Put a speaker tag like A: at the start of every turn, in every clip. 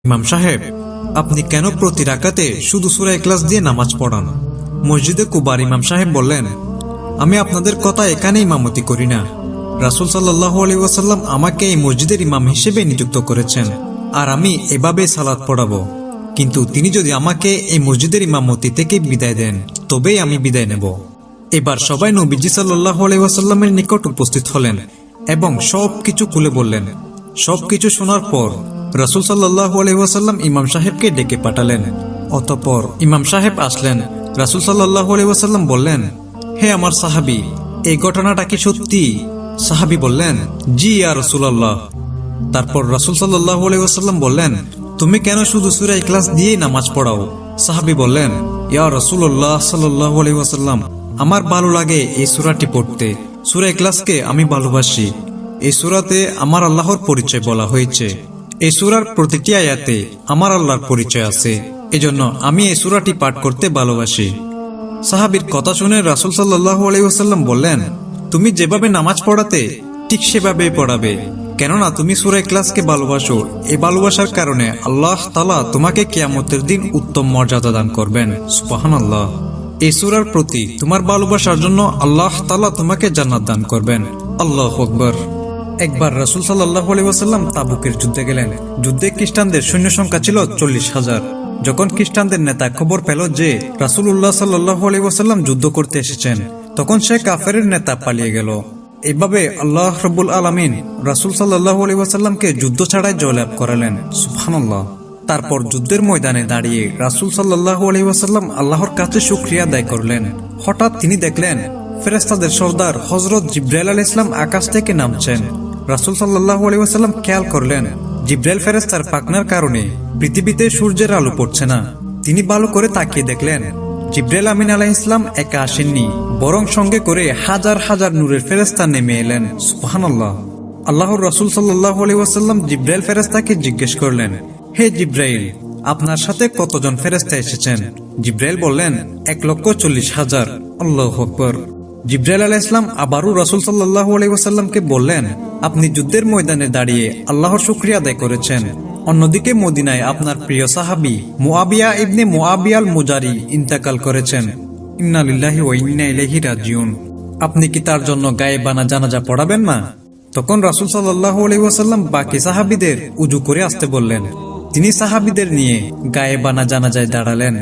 A: ইমাম সাহেব, আপনি কেন প্রতি রাকাতে শুধু সূরা ইখলাস দিয়ে নামাজ পড়ান? মসজিদে কুবার ইমাম সাহেব বললেন, আমি আপনাদের কথা এখানে ইমামতি করি না। রাসূল সাল্লাল্লাহু আলাইহি ওয়াসাল্লাম আমাকে এই মসজিদের ইমাম হিসেবে নিযুক্ত করেছেন, আর আমি এভাবে সালাত পড়াবো। কিন্তু তিনি যদি আমাকে এই মসজিদের ইমামতি থেকে বিদায় দেন, তবেই আমি বিদায় নেব। এবার সবাই নবীজি সাল্লাল্লাহু আলাইহি ওয়াসাল্লামের নিকট উপস্থিত হলেন এবং সবকিছু খুলে বললেন। সবকিছু শোনার পর রাসূল সাল্লাল্লাহু আলাইহি ওয়াসাল্লাম ইমাম সাহেবকে ডেকে পাঠালেন। অতঃপর ইমাম সাহেব আসলেন। রাসূল সাল্লাল্লাহু আলাইহি ওয়াসাল্লাম বললেন, হে আমার সাহাবী, এই ঘটনাটা কি সত্যি? সাহাবী বললেন, জি ইয়া রাসূলুল্লাহ। তারপর রাসূল সাল্লাল্লাহু আলাইহি ওয়াসাল্লাম বললেন, তুমি কেন শুধু সূরা ইখলাস দিয়ে নামাজ পড়াও? সাহাবী বললেন, ইয়া রাসূলুল্লাহ সাল্লাল্লাহু আলাইহি ওয়াসাল্লাম, আমার ভালো লাগে এই সূরাটি পড়তে। সূরা ইখলাসকে আমি ভালোবাসি। এই সূরাতে আমার আল্লাহর পরিচয় বলা হয়েছে। এই সূরার প্রতিটি আয়াতে আমার আল্লাহর পরিচয় আছে। এজন্য আমি এই সূরাটি পাঠ করতে ভালোবাসি। সাহাবীর কথা শুনে রাসূল সাল্লাল্লাহু আলাইহি ওয়াসাল্লাম বললেন, তুমি যেভাবে নামাজ পড়াতে ঠিক সেভাবেই পড়াবে, কেননা তুমি সূরা ইখলাসকে ভালোবাসো। এই ভালোবাসার কারণে আল্লাহ তাআলা তোমাকে কিয়ামতের দিন উত্তম মর্যাদা দান করবেন। সুবহানাল্লাহ। এই সূরার প্রতি তোমার ভালোবাসার জন্য আল্লাহ তাআলা তোমাকে জান্নাত দান করবেন। আল্লাহু আকবার। একবার রাসূল সাল্লাল্লাহু আলাইহি ওয়াসাল্লাম তাবুকের যুদ্ধে গেলেন। যুদ্ধে খ্রিস্টানদের সৈন্য সংখ্যা ছিল 40,000। যখন খ্রিস্টানদের নেতা খবর পেল যে রাসূলুল্লাহ সাল্লাল্লাহু আলাইহি ওয়াসাল্লাম যুদ্ধ করতে এসেছেন, তখন সে কাফেরের নেতা পালিয়ে গেল। এভাবে আল্লাহ রাব্বুল আলামিন রাসূল সাল্লাল্লাহু আলাইহি ওয়াসাল্লামকে যুদ্ধ ছাড়াই জয়লাভ করালেন। সুবহানাল্লাহ। তারপর যুদ্ধের ময়দানে দাঁড়িয়ে রাসূল সাল্লাল্লাহু আলাইহি ওয়াসাল্লাম আল্লাহর কাছে শুকরিয়া আদায় করলেন। হঠাৎ তিনি দেখলেন ফেরেশতাদের সর্দার হযরত জিবরাইল আলাইহিস সালাম আকাশ থেকে নামছেন। রাসূল সাল্লাল্লাহু আলাইহি ওয়াসাল্লাম খেয়াল করলেন জিবরাইল ফেরেশতার পাকনার কারণে পৃথিবীতে সূর্যের আলো পড়ছে না। তিনি ভালো করে তাকিয়ে দেখলেন জিবরাইল আমিন আলাইহিস সালাম একা আসেননি, বরং সঙ্গে করে হাজার হাজার নূরের ফেরেশতা নেমে এলেন। সুবহানাল্লাহ। আল্লাহর রাসূল সাল্লাল্লাহু আলাইহি ওয়াসাল্লাম জিবরাইল ফেরেশতাকে জিজ্ঞেস করলেন, হে জিবরাইল, আপনার সাথে কতজন ফেরেশতা এসেছেন? জিবরাইল বললেন, 1,40,000। আল্লাহু আকবার। জিবরাইল আলাইহিস সালাম আবারও রাসূল সাল্লাল্লাহু আলাইহি ওয়াসাল্লামকে বললেন, আপনি যুদ্ধের ময়দানে দাঁড়িয়ে আল্লাহর শুকরিয়া আদায় করেছেন। অন্যদিকে মদিনায় আপনার প্রিয় সাহাবী মুআবিয়া ইবনে মুআবিয়া আল মুজারি ইন্তেকাল করেছেন। ইন্না লিল্লাহি ওয়া ইন্না ইলাইহি রাজিউন। আপনি কি তার জন্য গায়েবানা জানাজা পড়াবেন না? তখন রাসূল সাল্লাল্লাহু আলাইহি ওয়াসাল্লাম বাকি সাহাবীদের উজু করে আসতে বললেন। তিনি সাহাবীদের নিয়ে গায়েবানা জানাজায় দাঁড়ালেন।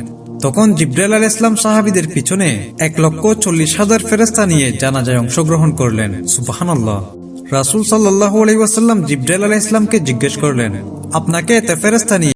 A: তখন জিবরাইল আলাইহিস সালাম সাহাবীদের পিছনে 1,40,000 ফেরেশতা নিয়ে জানাজায় অংশগ্রহণ করলেন। সুবহানাল্লাহ। রাসূল সাল্লাল্লাহু আলাইহি ওয়াসাল্লাম জিবরাইল আলাইহিস সালামকে জিজ্ঞেস করলেন, আপনাকে এত ফেরেশতা নিয়ে